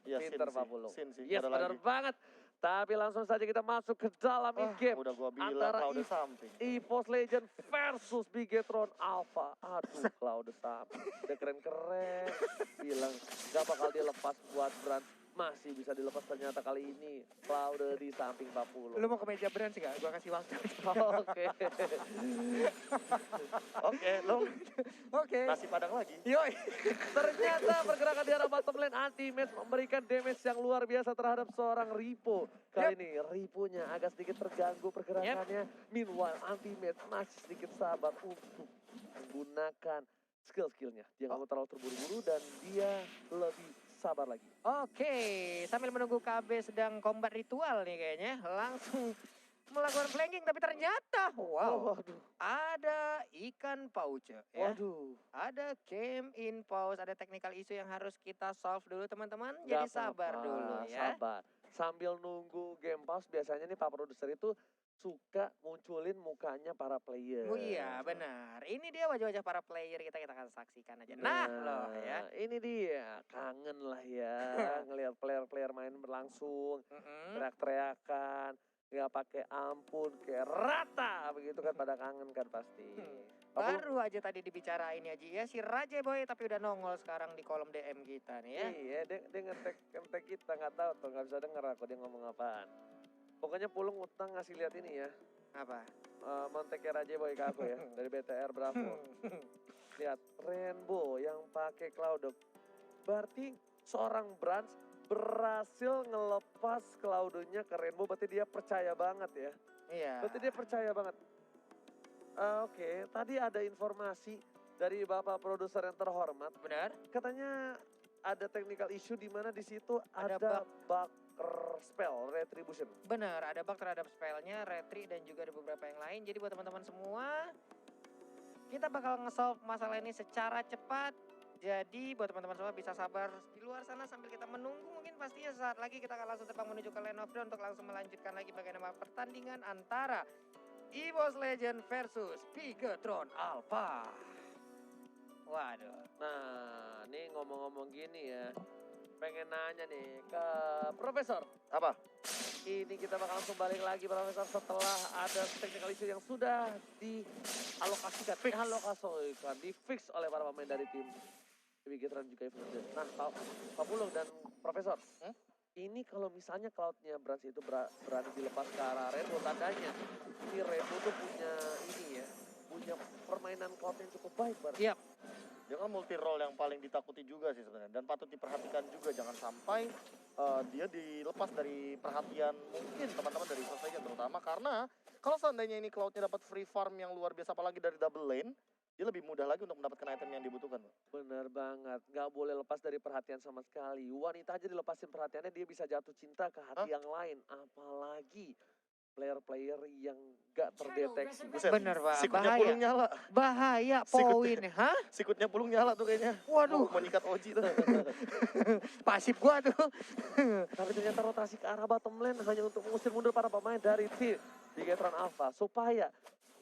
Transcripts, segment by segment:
Iya, Pinter Sin Pak sih. Pulung. Sin sih, Yes, ada benar lagi. banget. Tapi langsung saja kita masuk ke dalam in-game. Udah gua bilang Antara Cloud Samping. EVOS Legend versus Bigetron Alpha. Aduh, Cloud Samping. Udah keren-keren. Bilang gak bakal dilepas buat brand. Masih bisa dilepas ternyata kali ini. Cloud di samping Pak Pulung. Lu mau ke meja brand sih gak? Gua kasih waktu. Oke. Oke, lo Oke. nasi padang lagi. Yoi. Ternyata pergerakan di arah bottom lane anti-match memberikan damage yang luar biasa terhadap seorang Ripo. Kali ini Riponya agak sedikit terganggu pergerakannya. Meanwhile anti-match masih sedikit sabar untuk menggunakan skill-skillnya. Dia nggak mau terlalu terburu-buru dan dia lebih sabar lagi. Oke, sambil menunggu KB sedang combat ritual nih kayaknya. Langsung melakukan flanking tapi ternyata Waduh. ada ikan pauce ya. Waduh. Ada game in pause, ada technical issue yang harus kita solve dulu teman-teman. Nggak Jadi sabar apa-apa, dulu ya. Sabar. Sambil nunggu game pause biasanya nih Pak Produser itu suka munculin mukanya para player. Oh iya benar. Ini dia wajah-wajah para player kita akan saksikan aja. Nah loh ya. Ini dia, kangen lah ya ngelihat player-player main berlangsung, teriak-teriakan, nggak pakai ampun, kayak rata begitu kan pada kangen kan pasti. Baru aja tadi dibicarain ya Ji ya si Raja Boy tapi udah nongol sekarang di kolom DM kita nih ya. Iya, dia ngetek kita nggak tahu tuh, nggak bisa denger aku dia ngomong apaan. Pokoknya Pulung utang ngasih lihat ini ya. Apa? Monteknya Raja Boy ke aku ya dari BTR Bravo. Lihat Rainbow yang pakai Cloud. Berarti seorang Brands berhasil ngelepas Cloud-nya ke Rainbow, berarti dia percaya banget ya. Iya. Berarti dia percaya banget. Oke, tadi ada informasi dari Bapak produser yang terhormat. Benar. Katanya ada technical issue di mana di situ Ada ada bug spell retribution. Benar, ada bug terhadap spellnya, retri dan juga ada beberapa yang lain. Jadi buat teman-teman semua, kita bakal nge-solve masalah ini secara cepat. Jadi buat teman-teman semua bisa sabar di luar sana sambil kita menunggu. Mungkin pastinya saat lagi kita akan langsung terbang menuju ke Lane of Dawn untuk langsung melanjutkan lagi bagaimana pertandingan antara EVOS Legend versus Bigetron Alpha. Waduh. Nah, nih ngomong-ngomong gini ya. Pengen nanya nih ke Profesor. Apa? Ini kita bakal langsung balik lagi Profesor setelah ada technical issue yang sudah dialokasikan, di fix oleh para pemain dari tim Bigetron juga Evolution. Nah, Pak Pulung dan Profesor, ini kalau misalnya Cloud-nya Brands itu berani dilepas ke arah Rainbow, tandanya ini Rainbow tuh punya ini ya, punya permainan Cloud yang cukup baik. Iya. Dia kan multi role yang paling ditakuti juga sih sebenarnya. Dan patut diperhatikan juga, jangan sampai dia dilepas dari perhatian mungkin teman-teman dari selesainya terutama. Karena kalau seandainya ini Cloud-nya dapat free farm yang luar biasa apalagi dari double lane, dia lebih mudah lagi untuk mendapatkan item yang dibutuhkan. Bener banget, nggak boleh lepas dari perhatian sama sekali. Wanita aja dilepasin perhatiannya dia bisa jatuh cinta ke hati yang lain. Apalagi player-player yang gak terdeteksi. Bener Pak, Sikutnya bahaya. Pulung nyala. Bahaya poin, hah? Sikutnya Pulung nyala tuh kayaknya. Waduh. Mau nyikat Oji tuh. Pasif gua tuh. Tapi ternyata rotasi ke arah bottom lane hanya untuk mengusir mundur para pemain dari tim Bigetron Alpha. Supaya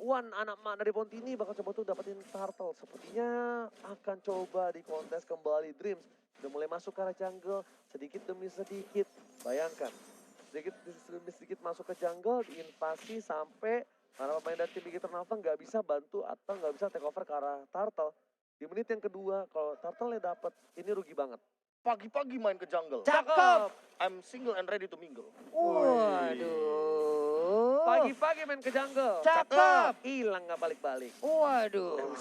Wan anak mak dari Pontini bakal coba tuh dapetin turtle. Sepertinya akan coba di kontes kembali Dreams. Udah mulai masuk ke arah jungle sedikit demi sedikit. Bayangkan. Sedikit demi sedikit masuk ke jungle, diinvasi sampai para pemain dari tim Bigetron Alpha nggak bisa bantu atau nggak bisa take over ke arah turtle. Di menit yang kedua, kalau turtle-nya dapet, ini rugi banget. Pagi-pagi main ke jungle. Cakep. I'm single and ready to mingle. Waduh. Pagi-pagi main ke jungle. Cakep. Hilang nggak balik-balik. Waduh.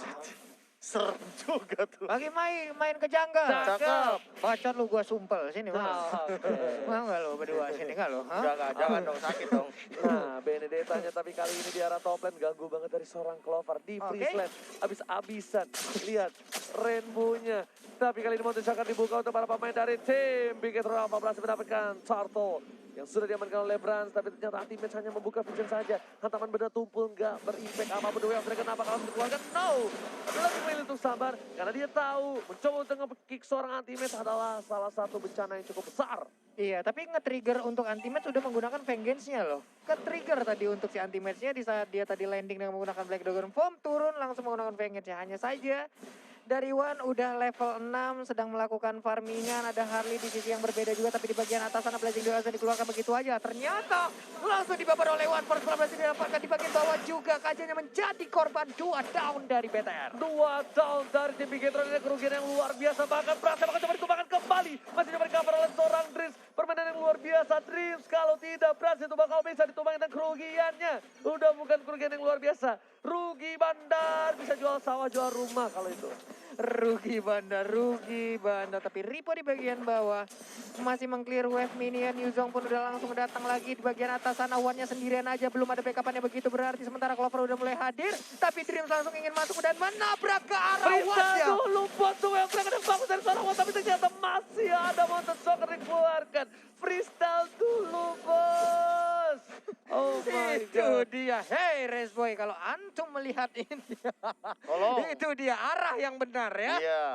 Serem juga tuh. Lagi main ke jungle. Cakep. Bacot lu gua sumpel sini mau. Oke. Mau nggak lu berdua sini nggak lu? Hah? Enggak, jangan dong, sakit dong. Nah, Benedetta-nya tapi kali ini di arah top lane ganggu banget dari seorang Clover di freeze lane. Abis-abisan. Lihat Rainbow-nya. Tapi kali ini Montes akan dibuka untuk para pemain dari tim Bigetron Alpha berhasil mendapatkan turtle yang sudah diamankan oleh Brands, tapi ternyata Ultimate hanya membuka vision saja. Hantaman benda tumpul nggak berimpact apapun. The Way of Dragon apakah harus dikeluarkan? No! Lebih memilih untuk sabar karena dia tahu mencoba untuk nge-kick seorang Ultimate adalah salah satu bencana yang cukup besar. Iya, tapi nge-trigger untuk anti-match sudah menggunakan vengeance-nya loh. Ke-trigger tadi untuk si anti-match-nya di saat dia tadi landing dengan menggunakan Black Dragon Form, turun langsung menggunakan vengeance-nya. Hanya saja dari Wan udah level 6 sedang melakukan farmingan. Ada Harley di sisi yang berbeda juga, tapi di bagian atas sana Blazing Duel dikeluarkan begitu aja. Ternyata langsung dibabar oleh Wan. First blood berhasil didapatkan di bagian bawah juga. KJ-nya menjadi korban 2 down dari BTR. 2 down dari tim Bigetron. Ini kerugian yang luar biasa. Bahkan berhasil coba dikembangkan kembali. Masih coba di-cover oleh seorang Dreams. Permainan yang luar biasa. Dreams kalau tidak berhasil itu bakal bisa ditumbangkan, dan kerugiannya udah bukan kerugian yang luar biasa. Rugi bandar, bisa jual sawah, jual rumah kalau itu. Rugi bandar. Tapi Ripo di bagian bawah masih meng-clear wave minion. Yuzong pun udah langsung datang lagi di bagian atas sana. Wan-nya sendirian aja, belum ada backup-nya begitu berarti. Sementara Clover udah mulai hadir, tapi Dreams langsung ingin masuk dan menabrak ke arah Bisa Wan-nya. dulu buat tuh yang mereka bagus dari seorang Wan, tapi ternyata masih ada Mountain Soccer dikeluarkan. Freestyle dulu bos. Oh my Itu god. dia. Hey Resboy, kalau antum melihat ini, Kalau itu dia arah yang benar ya. iya.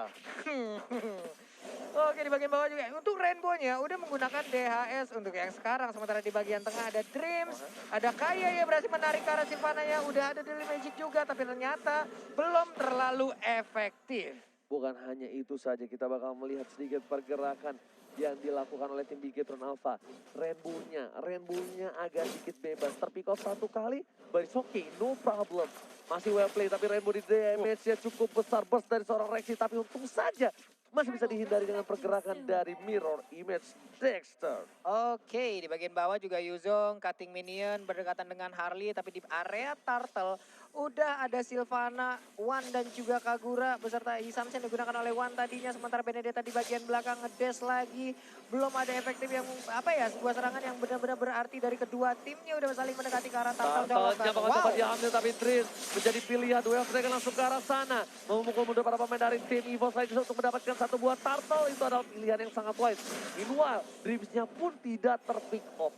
Oke, di bagian bawah juga untuk Rainbow-nya udah menggunakan DHS untuk yang sekarang. Sementara di bagian tengah ada Dreams, ada Kaya yang berhasil menarik ke arah Sylvana-nya. Udah ada Daily Magic juga, tapi ternyata belum terlalu efektif. Bukan hanya itu saja, kita bakal melihat sedikit pergerakan yang dilakukan oleh tim Bigetron Alpha. Rainbow-nya agak sedikit bebas. Terpick off satu kali, but it's okay, no problem. Masih well play, tapi Rainbow di damage-nya cukup besar. Burst dari seorang Rexy, tapi untung saja masih bisa dihindari dengan pergerakan dari Mirror Image Dexter. Oke, di bagian bawah juga Yuzong cutting minion berdekatan dengan Harley, tapi di area Turtle udah ada Sylvana, Wan dan juga Kagura beserta Hisamsen digunakan oleh Wan tadinya. Sementara Benedetta di bagian belakang ngedes lagi. Belum ada efektif yang sebuah serangan yang benar-benar berarti dari kedua timnya udah saling mendekati ke arah Turtle. Tartelnya bakal coba diambil, tapi Tris menjadi pilihan. Duel mereka langsung ke arah sana. Memukul mundur para pemain dari tim Evo Slides untuk mendapatkan satu buah Turtle. Itu adalah pilihan yang sangat wise. Meanwhile, Dreams-nya pun tidak terpick off.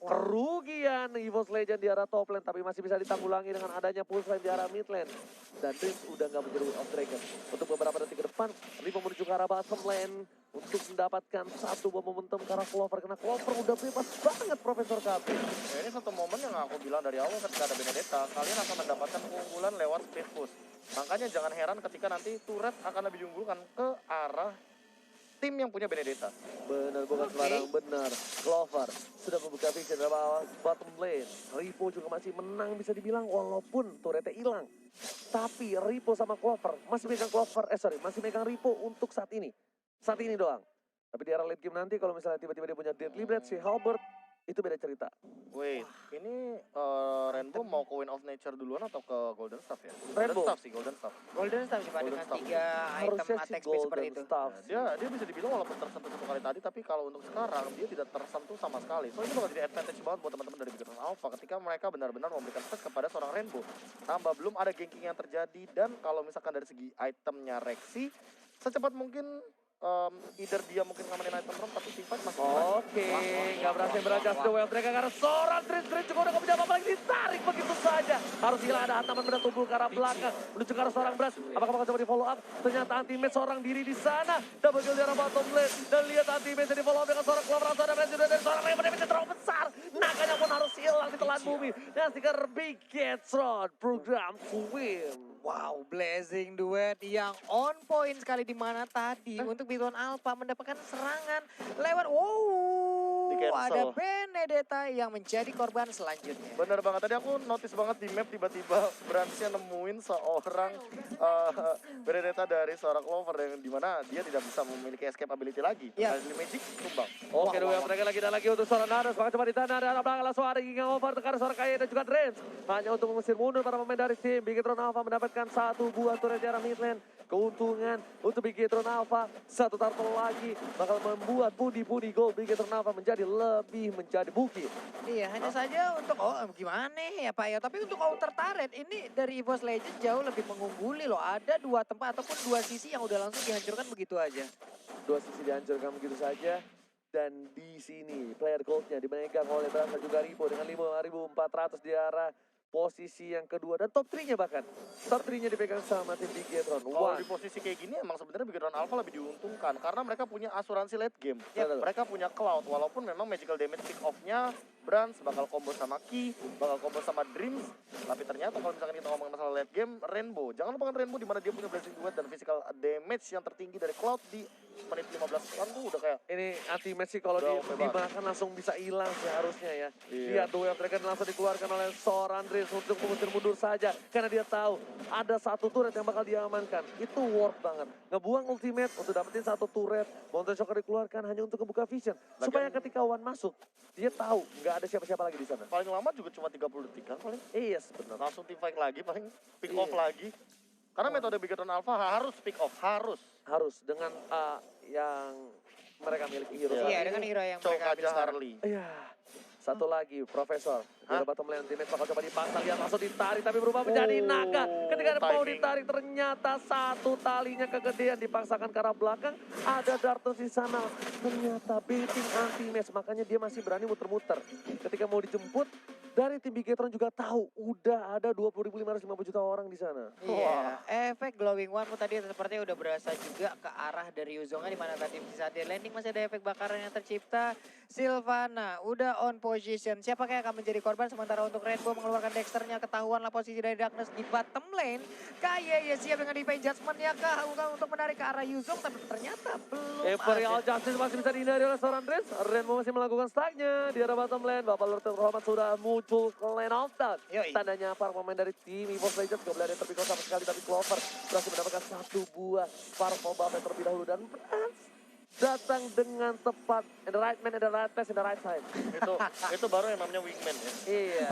Kerugian EVOS Legend di arah top lane, tapi masih bisa ditanggulangi dengan adanya pulse line di arah mid lane. Dan Dreams udah nggak menjadi Way of Dragon. Untuk beberapa detik ke depan, Ripo menuju ke arah bottom lane untuk mendapatkan satu buah momentum ke arah Clover. Karena Clover udah bebas banget Profesor KB. Ya, ini satu momen yang aku bilang dari awal ketika ada Benedetta, kalian akan mendapatkan keunggulan lewat speed push. Makanya jangan heran ketika nanti turret akan lebih diunggulkan ke arah tim yang punya Benedetta. Benar, bukan sembarang benar. Clover sudah membuka vision dari bawah bottom lane. Ripo juga masih menang bisa dibilang walaupun turretnya hilang. Tapi Ripo sama Clover masih megang masih megang Ripo untuk saat ini. Saat ini doang. Tapi di arah late game nanti kalau misalnya tiba-tiba dia punya Deadly Blade, si Halbert, itu beda cerita. Wait, ini Rainbow mau ke Wind of Nature duluan atau ke Golden Staff ya? Rainbow. Golden Staff. Golden Staff sih Pak, dengan Golden Staff. 3 item Harusnya si attack speed seperti Golden itu. Staff. Dia bisa dibilang walaupun tersentuh satu kali tadi, tapi kalau untuk sekarang dia tidak tersentuh sama sekali. So ini bakal jadi advantage banget buat teman-teman dari Bigetron Alpha ketika mereka benar-benar memberikan space kepada seorang Rainbow. Tambah belum ada ganking yang terjadi, dan kalau misalkan dari segi itemnya Rexy, secepat mungkin either dia mungkin ngamanin item room, tapi teamfight masih Oke, nggak berhasil berajas duel mereka karena seorang Tris juga udah nggak punya apa-apa lagi, ditarik begitu saja. Harus hilang, ada hantaman benda tubuh ke arah belakang, menuju ke arah seorang Bras. Apakah bakal coba di follow up? Ternyata anti-match seorang diri di sana. Double kill di arah bottom lane. Dan lihat anti-match di follow up dengan seorang Clover atau ada juga dari seorang Raven. Damage terlalu besar. Nakanya pun harus hilang di telan bumi. Dan stiker Bigetron program to win. Wow, blazing duet yang on point sekali di mana tadi untuk Bigetron Alpha mendapatkan serangan lewat Di ada cancel. Benedetta yang menjadi korban selanjutnya. Bener banget, tadi aku notice banget di map tiba-tiba Bransnya nemuin seorang Benedetta dari seorang Clover yang dimana dia tidak bisa memiliki escape ability lagi. Iya. Kali Magic tumbang. Oke, duel mereka lagi dan lagi untuk seorang Nadas. Maka coba di tanah dan belakang langsung ada Ginga over tekan seorang Kaya dan juga Dreams. Hanya untuk mengusir mundur para pemain dari tim Bigetron Alpha mendapatkan satu buah turret di arah mid lane. Keuntungan untuk Bigetron Alpha, satu turtle lagi bakal membuat budi goal Bigetron Alpha menjadi lebih menjadi bukit. Iya, hanya saja untuk gimana ya Pak ya. Tapi untuk counter turret ini dari EVOS Legend jauh lebih mengungguli loh. Ada 2 tempat ataupun 2 sisi yang udah langsung dihancurkan begitu aja. 2 sisi dihancurkan begitu saja. Dan di sini player goldnya dimegang oleh Brasa juga Ripo dengan 5.400 di arah posisi yang kedua dan top 3-nya bahkan. Top 3-nya dipegang sama tim Bigetron. Kalau di posisi kayak gini emang sebenarnya Bigetron Alpha lebih diuntungkan karena mereka punya asuransi late game. Ya, Mereka punya cloud walaupun memang magical damage pick off-nya Brans, bakal combo sama Ki, bakal combo sama Dreams. Tapi ternyata kalau misalkan kita ngomong masalah late game, Rainbow. Jangan lupakan Rainbow di mana dia punya Blazing Duet dan physical damage yang tertinggi dari Cloud di menit 15 kan tuh udah kayak Ini anti-match sih kalau Udah oke banget. dimakan langsung bisa hilang sih harusnya ya. Iya. Lihat Duel of Dragon langsung dikeluarkan oleh seorang Dreams untuk mengusir mundur saja. Karena dia tahu ada satu turret yang bakal diamankan. Itu worth banget. Ngebuang ultimate untuk dapetin satu turret. Mountain Shocker dikeluarkan hanya untuk membuka vision. Supaya ketika Wan masuk, dia tahu nggak ada siapa-siapa lagi di sana. paling lama juga cuma 30 detik kan paling. Yes, benar. Langsung team fight lagi, paling pick Iya. off lagi. Karena metode Bigetron Alpha harus pick off, harus. Harus dengan yang mereka miliki hero. Iya. saat Iya, ini. dengan hero yang Cok mereka ambil aja sekarang. Harley. Iya. Satu lagi, Profesor. Hah? Dari bottom lane teammate bakal coba dipaksa, lihat langsung ditarik tapi berubah menjadi naga. Ketika ada mau timing. ditarik ternyata satu talinya kegedean dipaksakan ke arah belakang. Ada Dartus di sana. Ternyata baiting anti-match, makanya dia masih berani muter-muter. Ketika mau dijemput, dari tim Bigetron juga tahu udah ada 20.550 juta orang di sana. Iya, efek glowing one tadi sepertinya udah berasa juga ke arah dari Yuzongnya di mana tadi di saat dia landing masih ada efek bakaran yang tercipta. Sylvana udah on position. Siapa yang akan menjadi korban sementara untuk Rainbow mengeluarkan Dexternya, ketahuanlah posisi dari Darkness di bottom lane. Kaye ya siap dengan Divine Judgment ya kah untuk menarik ke arah Yuzong tapi ternyata belum Imperial ada. Justice masih bisa dihindari oleh seorang Dres. Rainbow masih melakukan stacknya di arah bottom lane. Bapak Lord terhormat sudah muncul ke lane outdown. Yoi. Tandanya para pemain dari tim EVOS Legends gak boleh ada yang terpikir sama sekali. Tapi Clover berhasil mendapatkan satu buah Sparkle Buff yang terlebih dahulu. Dan Brans datang dengan tepat. In the right man, in the right place, in the right time. itu baru yang namanya wingman ya. Iya.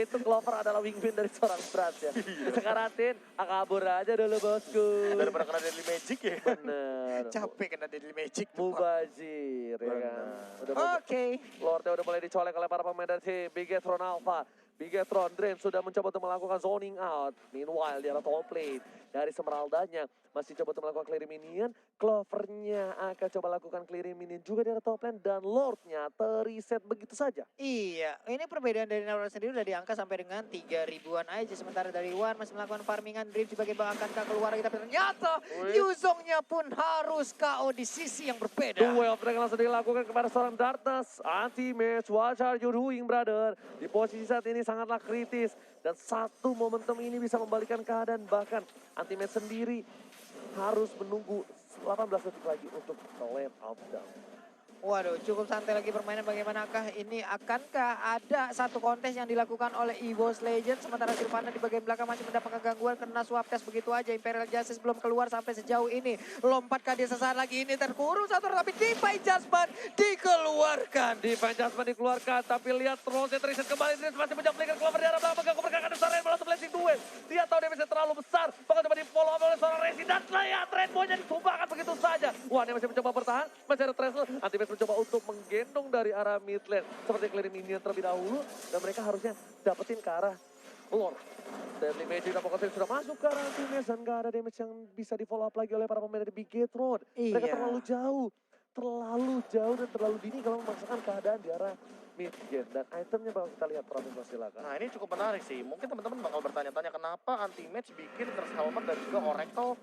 Itu Clover adalah wingman dari seorang Brans ya. Sekaratin, kabur aja dulu bosku. Daripada kena Deadly Magic ya. Bener. Capek kena Deadly Magic tuh. Pak. Mubazir ya kan. Benar. Udah mau Oke. Lordnya udah mulai dicolek oleh para pemain dari tim Bigetron Alpha. Bigetron Dream sudah mencoba untuk melakukan zoning out. Meanwhile di arah top lane dari Esmeraldanya masih coba untuk melakukan clearing minion. Clovernya akan coba lakukan clearing minion juga di arah top lane. Dan Lordnya teriset begitu saja. Iya, ini perbedaan dari Naruto sendiri udah diangkat sampai dengan 3.000-an aja. Sementara dari Wan masih melakukan farmingan Dream di bagian bawah akankah keluar lagi. Tapi ternyata Wih. Yuzongnya pun harus KO di sisi yang berbeda. Duel of Dragon langsung dilakukan kepada seorang Darkness. Anti-match, what are you doing brother? Di posisi saat ini sangatlah kritis. Dan satu momentum ini bisa membalikan keadaan. Bahkan anti-match sendiri harus menunggu 18 detik lagi untuk lane outdown. Waduh, cukup santai lagi permainan. Bagaimanakah ini? Akankah ada satu kontes yang dilakukan oleh EVOS Legends? Sementara Sylvana di bagian belakang masih mendapatkan gangguan karena swap test begitu aja. Imperial Justice belum keluar sampai sejauh ini. Lompatkah dia sesaat lagi ini terkurung satu, tapi Divine Judgment dikeluarkan. Divine Judgment dikeluarkan, tapi lihat terusnya teriset kembali. Dreams masih menjauh flicker Clover di arah belakang. Pegang Clover akan disarain malah blessing duel. Dia tahu damage terlalu besar. Bahkan coba di follow up oleh seorang Resident. Lihat Rainbow-nya ditumbangkan begitu saja. Wah, dia masih mencoba bertahan. Masih ada Trestle. Anti-match mencoba untuk menggendong dari arah mid lane. Seperti clearing minion terlebih dahulu. Dan mereka harusnya dapetin ke arah Lord. Deadly Magic dan Pokoknya sudah masuk ke arah anti-match. Dan gak ada damage yang bisa di follow up lagi oleh para pemain dari Bigetron. Mereka Iya. terlalu jauh. Terlalu jauh dan terlalu dini kalau memaksakan keadaan di arah mid game. Dan itemnya bakal kita lihat Pramuka silakan. Nah ini cukup menarik sih. Mungkin teman-teman bakal bertanya-tanya kenapa anti-match bikin Curse Helmet dan juga Oracle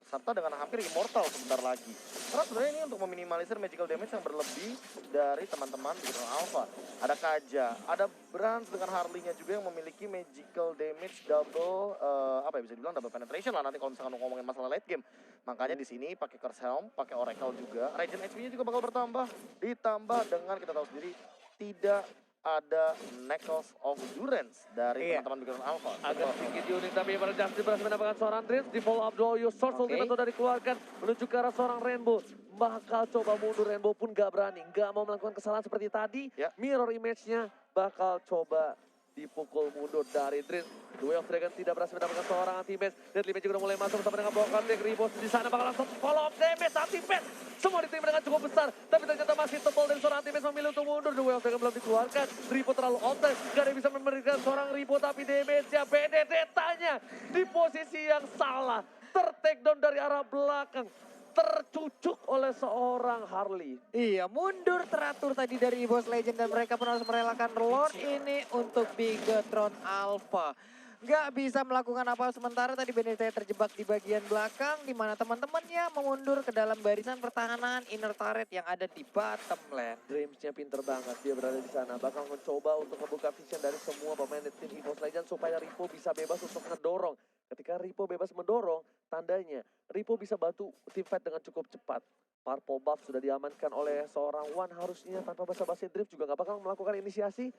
serta dengan hampir immortal sebentar lagi. Karena sebenarnya ini untuk meminimalisir magical damage yang berlebih dari teman-teman di Bigetron Alpha. Ada Kaja, ada Brans dengan Harley-nya juga yang memiliki magical damage double, apa ya bisa dibilang double penetration lah nanti kalau misalkan ngomongin masalah late game. Makanya di sini pakai Curse Helm, pakai Oracle juga. Regen HP-nya juga bakal bertambah. Ditambah dengan kita tahu sendiri tidak ada Knuckles of Endurance dari Iya. teman-teman Bigetron Alpha. Agak sedikit unik tapi para Justice berhasil mendapatkan seorang Dreams. Di follow up Doyo, Source Oke. Ultimate sudah dikeluarkan menuju ke arah seorang Rainbow. Bakal coba mundur, Rainbow pun gak berani. Gak mau melakukan kesalahan seperti tadi. Ya. Mirror image-nya bakal coba dipukul mundur dari Dreams. Duel of Dragon tidak berhasil mendapatkan seorang anti-match. Deadly Magic udah mulai masuk bersama dengan Bokan Deck. Ribos di sana bakal langsung follow up damage anti-match. Semua diterima dengan cukup besar. Tapi ternyata masih tebal dan seorang anti-match memilih untuk mundur. Duel of Dragon belum dikeluarkan. Ribo terlalu outside. Gak ada yang bisa memberikan seorang Ribo tapi damage-nya Benedetta-nya di posisi yang salah. Ter-takedown dari arah belakang. Tercucuk oleh seorang Harley. Iya, mundur teratur tadi dari EVOS Legend dan mereka pun harus merelakan Lord ini untuk Bigetron Alpha. nggak bisa melakukan apa sementara tadi Benedetta terjebak di bagian belakang di mana teman-temannya memundur ke dalam barisan pertahanan inner turret yang ada di bottom lane. Dreams-nya pinter banget, dia berada di sana. Bakal mencoba untuk membuka vision dari semua pemain tim EVOS Legends supaya Ripo bisa bebas untuk ngedorong. Ketika Ripo bebas mendorong, tandanya Ripo bisa bantu tim fight dengan cukup cepat. Purple buff sudah diamankan oleh seorang Wan, harusnya tanpa basa-basi Drift juga nggak bakal melakukan inisiasi.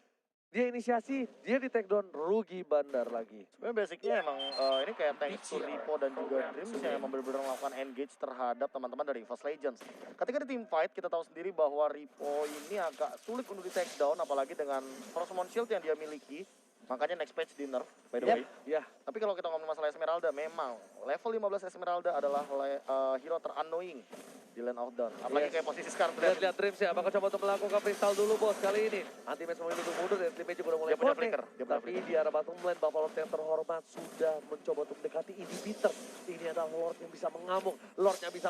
Dia inisiasi, dia di take down, rugi bandar lagi. Sebenarnya basicnya emang ini kayak thanks to Ripo dan juga Dreams yang emang benar-benar melakukan engage terhadap teman-teman dari EVOS Legends. Ketika di team fight kita tahu sendiri bahwa Ripo ini agak sulit untuk di take down apalagi dengan Frostmourne Shield yang dia miliki. Makanya next page dinner by the way. Ya, Tapi kalau kita ngomong masalah Esmeralda, memang level 15 Esmeralda adalah hero terannoying di Land of Dawn. Apalagi kayak posisi sekarang. lihat Dreams ya, bakal coba untuk melakukan freestyle dulu bos kali ini. Anti-match memilih untuk mundur, dan tim juga udah mulai Dia punya connect. flicker, dia punya Tapi flicker. di arah bottom lane, Buffalo yang terhormat sudah mencoba untuk mendekati inhibitor. Ini adalah Lord yang bisa mengamuk, Lordnya bisa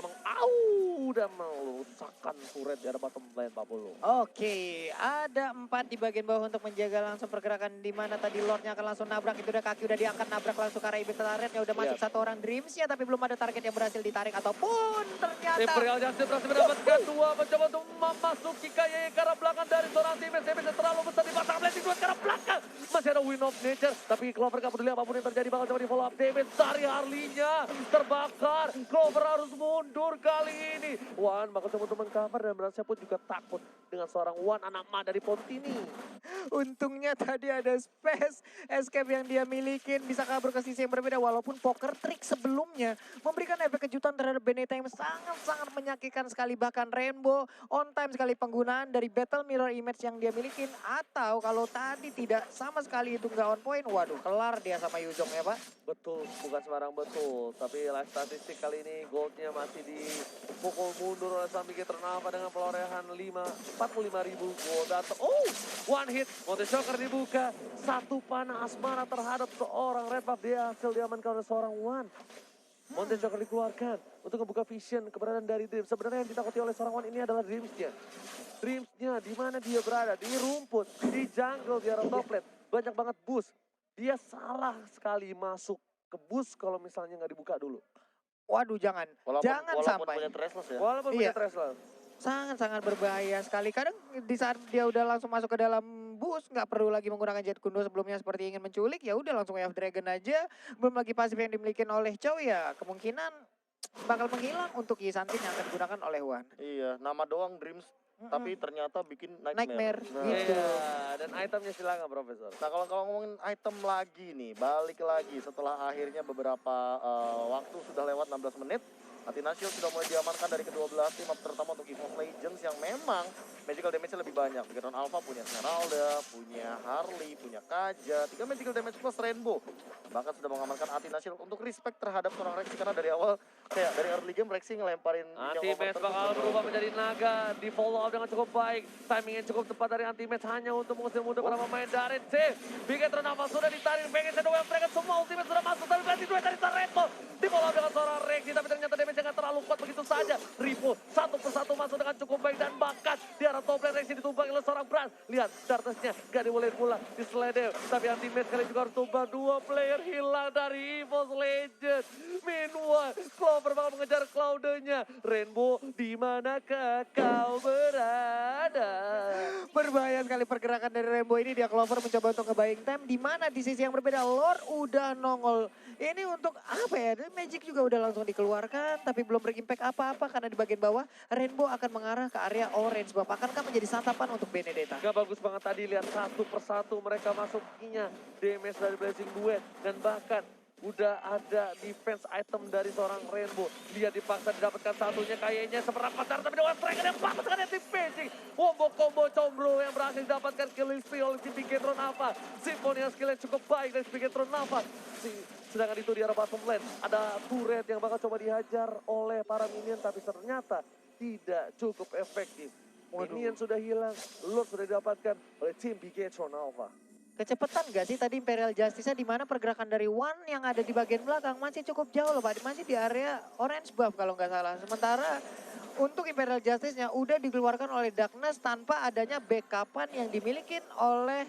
dan merusakkan turret di arah bottom lane Buffalo. Oke, ada 4 di bagian bawah untuk menjaga langsung pergerakan di mana tadi Lordnya akan langsung nabrak. Itu udah kaki udah diangkat, nabrak langsung ke arah inhibitor turretnya. Udah masuk satu orang Dreams-nya tapi belum ada target yang berhasil ditarik ataupun ternyata Imperial Justice berhasil mendapatkan dua, mencoba untuk memasuki Kayeye ke arah belakang dari seorang teammate. Damage terlalu besar di pasang blessing dua ke arah belakang. Masih ada Wind of Nature, tapi Clover gak peduli apapun yang terjadi, bakal coba di follow up. Damage dari Harley-nya terbakar. Clover harus mundur kali ini. Wan bakal coba untuk mengcover dan merasa pun juga takut dengan seorang Wan anak ma dari Pontini. untungnya tadi ada space escape yang dia milikin, bisa kabur ke sisi yang berbeda walaupun poker trick sebelumnya memberikan efek kejutan terhadap Benedetta yang sangat-sangat menyakitkan sekali. Bahkan Rainbow on time sekali penggunaan dari Battle Mirror Image yang dia milikin, atau kalau tadi tidak sama sekali itu nggak on point, waduh kelar dia sama Yuzong ya Pak. Betul, bukan sembarang betul. Tapi live statistik kali ini goldnya masih dipukul mundur oleh Sambi Ternava dengan perolehan 45.000 gold. Oh, one hit, Monte Shocker dibuka. Satu panah asmara terhadap seorang red buff, dia hasil diamankan oleh seorang Wan. Monte Shocker dikeluarkan untuk membuka vision keberadaan dari Dreams. Sebenarnya yang ditakuti oleh seorang Wan ini adalah Dreams-nya. Dreams-nya di mana dia berada, di rumput, di jungle, di arah top lane. Banyak banget boost. Dia salah sekali masuk ke bus kalau misalnya nggak dibuka dulu. Waduh jangan Walaupun sampai. punya Trestless ya. Walaupun Iya. punya Tresla. Sangat-sangat berbahaya sekali. Kadang di saat dia udah langsung masuk ke dalam bus, nggak perlu lagi menggunakan Jet Kundo sebelumnya seperti ingin menculik, ya udah langsung Wave Dragon aja. Belum lagi pasif yang dimiliki oleh Chow, ya kemungkinan bakal menghilang untuk Yisantin yang akan digunakan oleh Wan. Iya, nama doang Dreams, tapi ternyata bikin Nightmare, Nah, gitu. Iya, dan itemnya silakan Profesor. Nah kalau ngomongin item lagi nih, balik lagi setelah akhirnya beberapa waktu sudah lewat 16 menit. Athena Shield sudah mulai diamankan dari kedua belah tim, terutama untuk EVOS Legends yang memang magical damage-nya lebih banyak. Bigetron Alpha punya Esmeralda, punya Harley, punya Kaja, 3 magical damage plus Rainbow. Bahkan sudah mengamankan Athena Shield untuk respect terhadap seorang Rexy, karena dari awal kayak dari early game Rexy ngelemparin Anti-match bakal berubah menjadi naga, di follow up dengan cukup baik. Timing yang cukup tepat dari anti-match hanya untuk mengusir mundur para pemain dari C. Bigetron Alpha sudah ditarik, pengen Shadow Wave Dragon, semua ultimate sudah masuk, tapi berarti dua dari Rainbow. Di follow up dengan seorang Rexy, tapi ternyata damage jangan terlalu kuat begitu saja. Ripo satu persatu masuk dengan cukup baik, dan bahkan di arah top lane Rexy ditumpangi oleh seorang Brand. Lihat darkness-nya gak dibolehin pula di Sledel, tapi anti-match kali juga harus tumbang. Dua player hilang dari EVOS Legends. Meanwhile, Clover bakal mengejar Cloud-nya. Rainbow, di manakah kau berada? Berbahaya sekali pergerakan dari Rainbow ini. Dia Clover mencoba untuk nge-buying time, di mana di sisi yang berbeda Lord udah nongol. Ini untuk apa ya? Magic juga udah langsung dikeluarkan, tapi belum berimpact apa-apa karena di bagian bawah Rainbow akan mengarah ke area orange. Akankah menjadi santapan untuk Benedetta? Gak bagus banget tadi, lihat satu persatu mereka masukinya. Damage dari Blazing Duet, dan bahkan udah ada defense item dari seorang Rainbow. Dia dipaksa didapatkan satunya, kayaknya seberapa cara, tapi dengan striker yang bagus dengan anti-facing. Wombo combo combro yang berhasil didapatkan kill spree oleh si Bigetron Alpha. Symphony yang skillnya cukup baik dari si Bigetron Alpha. Sedangkan itu di arah bottom lane, ada turret yang bakal coba dihajar oleh para minion, tapi ternyata tidak cukup efektif. Minion sudah hilang, Lord sudah didapatkan oleh tim Bigetron Alpha. Kecepatan gak sih tadi Imperial Justice-nya, di mana pergerakan dari One yang ada di bagian belakang masih cukup jauh loh Pak. Masih di area orange buff kalau nggak salah. Sementara untuk Imperial Justice-nya udah dikeluarkan oleh Darkness tanpa adanya backupan yang dimiliki oleh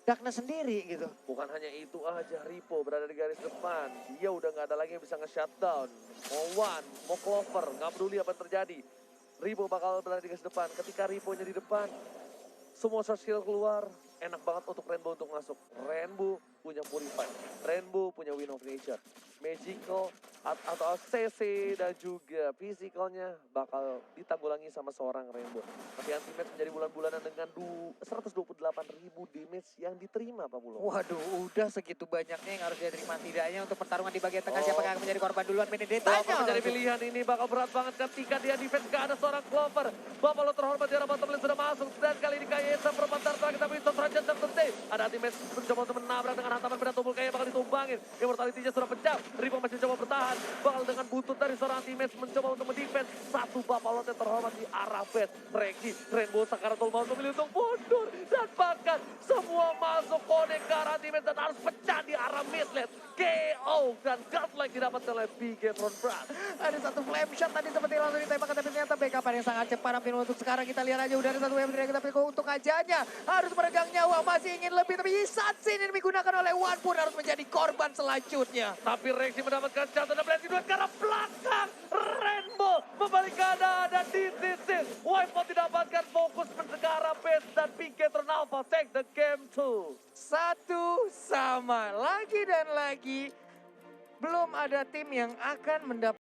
Darkness sendiri gitu. Bukan hanya itu aja, Ripo berada di garis depan. Dia udah nggak ada lagi yang bisa nge-shutdown. Mau One, mau Clover, nggak peduli apa yang terjadi. Ripo bakal berada di garis depan. Ketika Ripo-nya di depan, semua search skill keluar. Enak banget untuk Rainbow untuk masuk. Rainbow punya Purify. Rainbow punya Wind of Nature. Magical atau CC dan juga physicalnya bakal ditanggulangi sama seorang Rainbow. Tapi Anti-Match menjadi bulan-bulanan dengan 128.000 damage yang diterima Pak Bulog. Waduh, udah segitu banyaknya yang harus dia terima tidaknya untuk pertarungan di bagian tengah. Oh. Siapa yang akan menjadi korban duluan? Bakal Benedetta-nya menjadi langsung. pilihan ini bakal berat banget ketika dia defense gak ada seorang Clover. Buffalo terhormat di arah bottom lane sudah masuk. Dan kali ini Kayesa perempat terakhir tapi itu Raja tertentu. Ada Anti-Match mencoba untuk menabrak dengan hantaman benda tubuh Kayesa bakal ditumbangin. Immortality-nya sudah pecah. Ripo masih mencoba bertahan. Bakal dengan buntut dari seorang Anti-Match mencoba untuk mendefense. Satu Buffalo yang terhormat di arah base. Regi, Rainbow Sakaratul mau memilih untuk mundur. Dan bahkan semua masuk kode ke arah Anti-Match dan harus pecah di arah mid lane. KO dan godlike didapatkan oleh Bigetron Brad. Ada satu flame shot tadi seperti langsung ditembakkan, tapi ternyata backupan yang sangat cepat. Hampir untuk sekarang kita lihat aja udah ada satu wave dari kita, tapi untuk ajanya harus meregang nyawa, masih ingin lebih, tapi Isatsin ini digunakan oleh One pun harus menjadi korban selanjutnya. Tapi Rexy mendapatkan catatan dan berhasil dua ke arah belakang. Rainbow membalik keadaan dan di sisi Wipeout didapatkan, fokus mencegah base dan Bigetron Alpha take the game 2. Satu sama lagi dan lagi belum ada tim yang akan mendapatkan